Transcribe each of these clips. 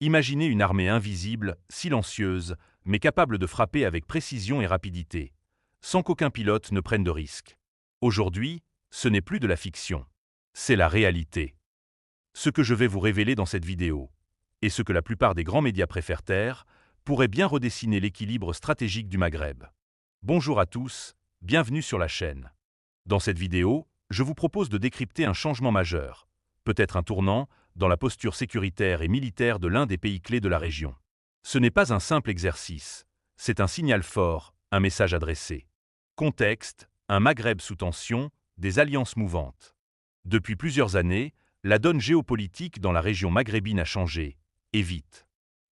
Imaginez une armée invisible, silencieuse, mais capable de frapper avec précision et rapidité, sans qu'aucun pilote ne prenne de risques. Aujourd'hui, ce n'est plus de la fiction. C'est la réalité. Ce que je vais vous révéler dans cette vidéo, et ce que la plupart des grands médias préfèrent taire, pourrait bien redessiner l'équilibre stratégique du Maghreb. Bonjour à tous, bienvenue sur la chaîne. Dans cette vidéo, je vous propose de décrypter un changement majeur, peut-être un tournant, dans la posture sécuritaire et militaire de l'un des pays clés de la région. Ce n'est pas un simple exercice, c'est un signal fort, un message adressé. Contexte, un Maghreb sous tension, des alliances mouvantes. Depuis plusieurs années, la donne géopolitique dans la région maghrébine a changé, et vite.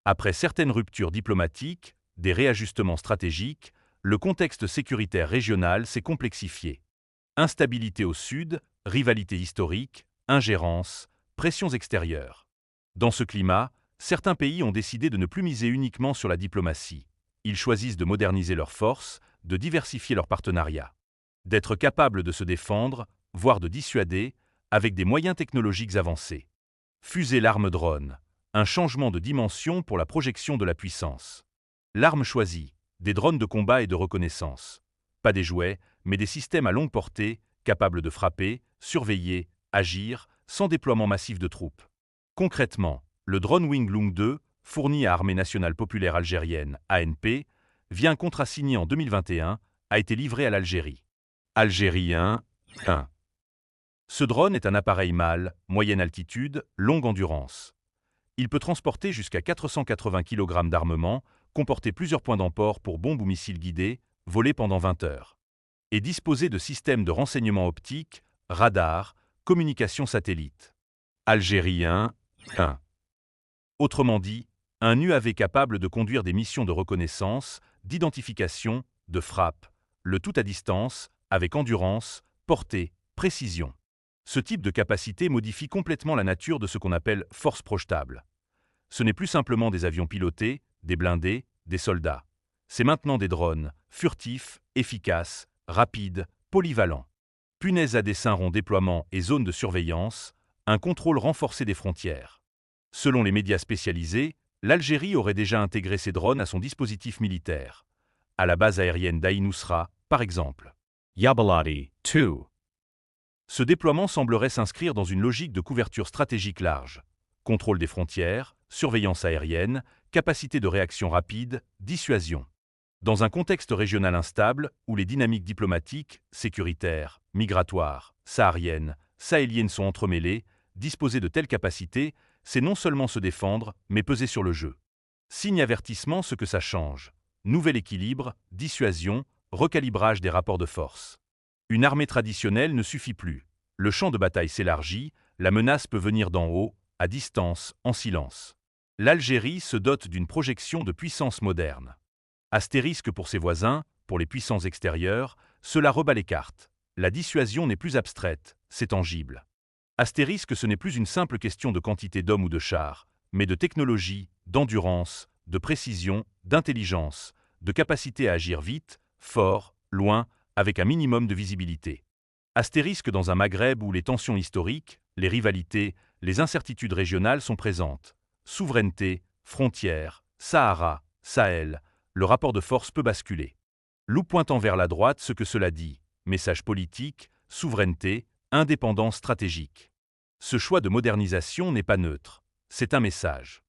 Après certaines ruptures diplomatiques, des réajustements stratégiques, le contexte sécuritaire régional s'est complexifié. Instabilité au sud, rivalité historique, ingérence, pressions extérieures. Dans ce climat, certains pays ont décidé de ne plus miser uniquement sur la diplomatie. Ils choisissent de moderniser leurs forces, de diversifier leurs partenariats, d'être capables de se défendre, voire de dissuader, avec des moyens technologiques avancés. Fusée l'arme drone, un changement de dimension pour la projection de la puissance. L'arme choisie, des drones de combat et de reconnaissance. Pas des jouets, mais des systèmes à longue portée, capables de frapper, surveiller, agir, sans déploiement massif de troupes. Concrètement, le drone Wing Loong 2, fourni à Armée nationale populaire algérienne, ANP, via un contrat signé en 2021, a été livré à l'Algérie. Algérie 1. Ce drone est un appareil MALE, moyenne altitude, longue endurance. Il peut transporter jusqu'à 480 kg d'armement, comporter plusieurs points d'emport pour bombes ou missiles guidés, voler pendant 20 heures. Et disposer de systèmes de renseignement optique, radar, communication satellite. Algérie 1. Autrement dit, un UAV capable de conduire des missions de reconnaissance, d'identification, de frappe, le tout à distance, avec endurance, portée, précision. Ce type de capacité modifie complètement la nature de ce qu'on appelle force projetable. Ce n'est plus simplement des avions pilotés, des blindés, des soldats. C'est maintenant des drones, furtifs, efficaces, rapides, polyvalents. Punaises à dessin rond déploiement et zones de surveillance, un contrôle renforcé des frontières. Selon les médias spécialisés, l'Algérie aurait déjà intégré ces drones à son dispositif militaire. À la base aérienne d'Ain Ousra, par exemple. Yabaladi, 2. Ce déploiement semblerait s'inscrire dans une logique de couverture stratégique large. Contrôle des frontières, surveillance aérienne, capacité de réaction rapide, dissuasion. Dans un contexte régional instable, où les dynamiques diplomatiques, sécuritaires, migratoires, sahariennes, sahéliennes sont entremêlées, disposer de telles capacités, c'est non seulement se défendre, mais peser sur le jeu. Signe avertissement ce que ça change. Nouvel équilibre, dissuasion, recalibrage des rapports de force. Une armée traditionnelle ne suffit plus. Le champ de bataille s'élargit, la menace peut venir d'en haut, à distance, en silence. L'Algérie se dote d'une projection de puissance moderne. Astérisque pour ses voisins, pour les puissances extérieures, cela rebat les cartes. La dissuasion n'est plus abstraite, c'est tangible. Astérisque, ce n'est plus une simple question de quantité d'hommes ou de chars, mais de technologie, d'endurance, de précision, d'intelligence, de capacité à agir vite, fort, loin, avec un minimum de visibilité. Astérisque dans un Maghreb où les tensions historiques, les rivalités, les incertitudes régionales sont présentes. Souveraineté, frontières, Sahara, Sahel, le rapport de force peut basculer. Loup pointant vers la droite ce que cela dit, message politique, souveraineté, indépendance stratégique. Ce choix de modernisation n'est pas neutre, c'est un message.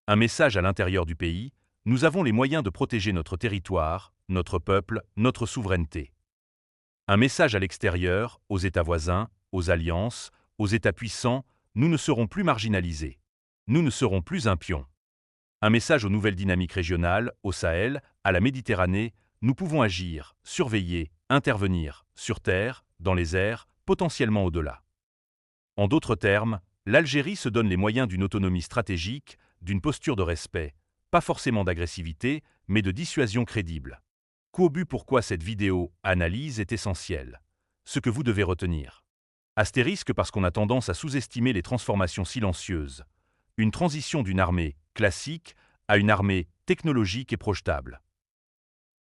Un message à l'intérieur du pays, nous avons les moyens de protéger notre territoire, notre peuple, notre souveraineté. Un message à l'extérieur, aux États voisins, aux alliances, aux États puissants, nous ne serons plus marginalisés. Nous ne serons plus un pion. Un message aux nouvelles dynamiques régionales, au Sahel, à la Méditerranée, nous pouvons agir, surveiller, intervenir, sur terre, dans les airs, potentiellement au-delà. En d'autres termes, l'Algérie se donne les moyens d'une autonomie stratégique, d'une posture de respect, pas forcément d'agressivité, mais de dissuasion crédible. Qu'au-but pourquoi cette vidéo analyse est essentielle. Ce que vous devez retenir. Astérisque parce qu'on a tendance à sous-estimer les transformations silencieuses. Une transition d'une armée classique à une armée technologique et projetable.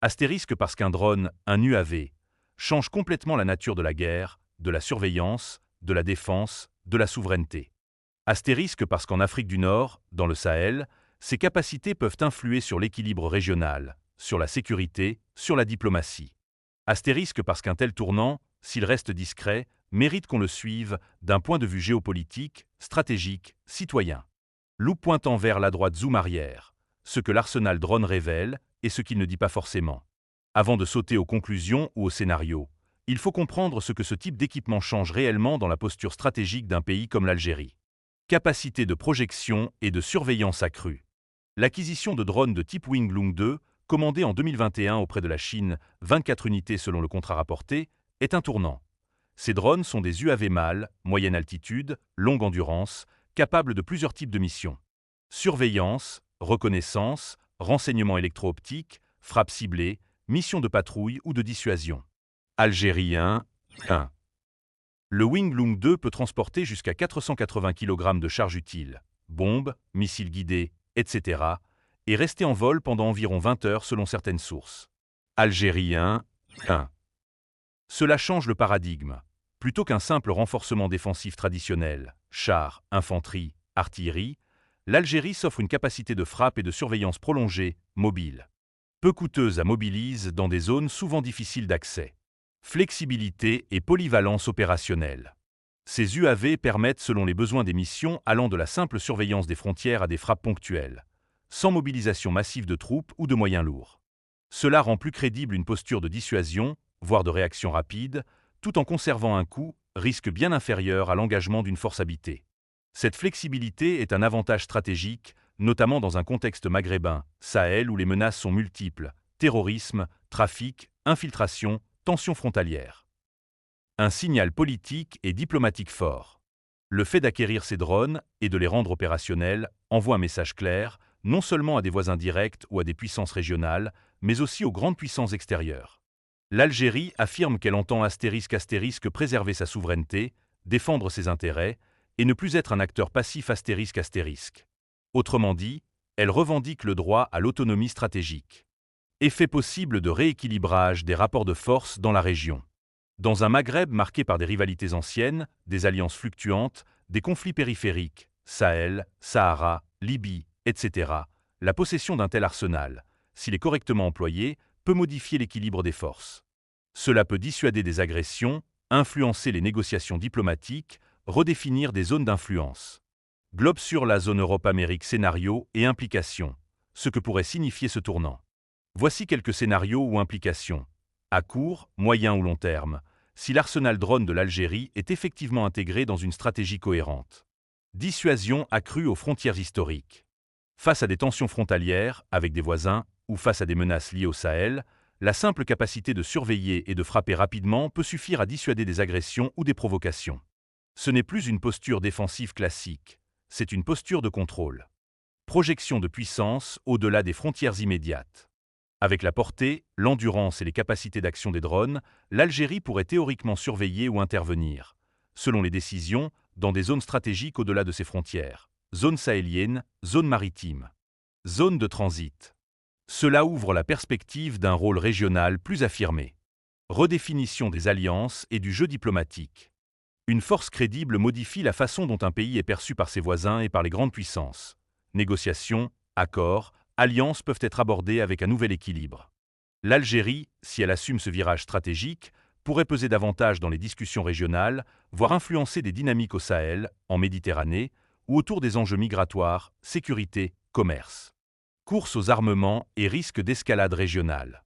Astérisque parce qu'un drone, un UAV, change complètement la nature de la guerre, de la surveillance, de la défense, de la souveraineté. Astérisque parce qu'en Afrique du Nord, dans le Sahel, Ces capacités peuvent influer sur l'équilibre régional, sur la sécurité, sur la diplomatie. Astérisque parce qu'un tel tournant, s'il reste discret, mérite qu'on le suive d'un point de vue géopolitique, stratégique, citoyen. Loupe pointant vers la droite zoom arrière, ce que l'arsenal drone révèle et ce qu'il ne dit pas forcément. Avant de sauter aux conclusions ou aux scénarios, il faut comprendre ce que ce type d'équipement change réellement dans la posture stratégique d'un pays comme l'Algérie. Capacité de projection et de surveillance accrue. L'acquisition de drones de type Winglong 2, commandée en 2021 auprès de la Chine, 24 unités selon le contrat rapporté, est un tournant. Ces drones sont des UAV mâles, moyenne altitude, longue endurance, capables de plusieurs types de missions. Surveillance, reconnaissance, renseignement électro-optique, frappe ciblée, mission de patrouille ou de dissuasion. Algérien 1. Le Winglong 2 peut transporter jusqu'à 480 kg de charge utile, bombes, missiles guidés, etc., et rester en vol pendant environ 20 heures selon certaines sources. Algérien 1. Cela change le paradigme. Plutôt qu'un simple renforcement défensif traditionnel, chars, infanterie, artillerie, l'Algérie s'offre une capacité de frappe et de surveillance prolongée, mobile. Peu coûteuse à mobiliser dans des zones souvent difficiles d'accès. Flexibilité et polyvalence opérationnelle. Ces UAV permettent, selon les besoins des missions, allant de la simple surveillance des frontières à des frappes ponctuelles, sans mobilisation massive de troupes ou de moyens lourds. Cela rend plus crédible une posture de dissuasion, voire de réaction rapide, tout en conservant un coût, risque bien inférieur à l'engagement d'une force habitée. Cette flexibilité est un avantage stratégique, notamment dans un contexte maghrébin, Sahel où les menaces sont multiples, terrorisme, trafic, infiltration, tensions frontalières. Un signal politique et diplomatique fort. Le fait d'acquérir ces drones et de les rendre opérationnels envoie un message clair, non seulement à des voisins directs ou à des puissances régionales, mais aussi aux grandes puissances extérieures. L'Algérie affirme qu'elle entend astérisque préserver sa souveraineté, défendre ses intérêts, et ne plus être un acteur passif astérisque. Autrement dit, elle revendique le droit à l'autonomie stratégique. Effet possible de rééquilibrage des rapports de force dans la région. Dans un Maghreb marqué par des rivalités anciennes, des alliances fluctuantes, des conflits périphériques, Sahel, Sahara, Libye, etc., la possession d'un tel arsenal, s'il est correctement employé, peut modifier l'équilibre des forces. Cela peut dissuader des agressions, influencer les négociations diplomatiques, redéfinir des zones d'influence. Globe sur la zone Europe-Amérique scénario et implications, ce que pourrait signifier ce tournant. Voici quelques scénarios ou implications. À court, moyen ou long terme, si l'arsenal drone de l'Algérie est effectivement intégré dans une stratégie cohérente. Dissuasion accrue aux frontières historiques. Face à des tensions frontalières, avec des voisins, ou face à des menaces liées au Sahel, la simple capacité de surveiller et de frapper rapidement peut suffire à dissuader des agressions ou des provocations. Ce n'est plus une posture défensive classique, c'est une posture de contrôle. Projection de puissance au-delà des frontières immédiates. Avec la portée, l'endurance et les capacités d'action des drones, l'Algérie pourrait théoriquement surveiller ou intervenir, selon les décisions, dans des zones stratégiques au-delà de ses frontières, zone sahélienne, zone maritime, zone de transit. Cela ouvre la perspective d'un rôle régional plus affirmé. Redéfinition des alliances et du jeu diplomatique. Une force crédible modifie la façon dont un pays est perçu par ses voisins et par les grandes puissances. Négociations, accords, alliances peuvent être abordées avec un nouvel équilibre. L'Algérie, si elle assume ce virage stratégique, pourrait peser davantage dans les discussions régionales, voire influencer des dynamiques au Sahel, en Méditerranée, ou autour des enjeux migratoires, sécurité, commerce. Course aux armements et risque d'escalade régionale.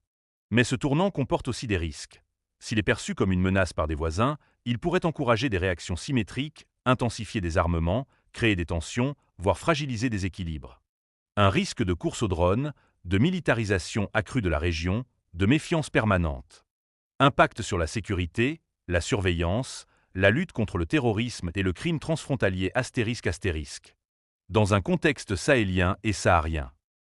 Mais ce tournant comporte aussi des risques. S'il est perçu comme une menace par des voisins, il pourrait encourager des réactions symétriques, intensifier des armements, créer des tensions, voire fragiliser des équilibres. Un risque de course aux drones, de militarisation accrue de la région, de méfiance permanente. Impact sur la sécurité, la surveillance, la lutte contre le terrorisme et le crime transfrontalier astérisque. Dans un contexte sahélien et saharien.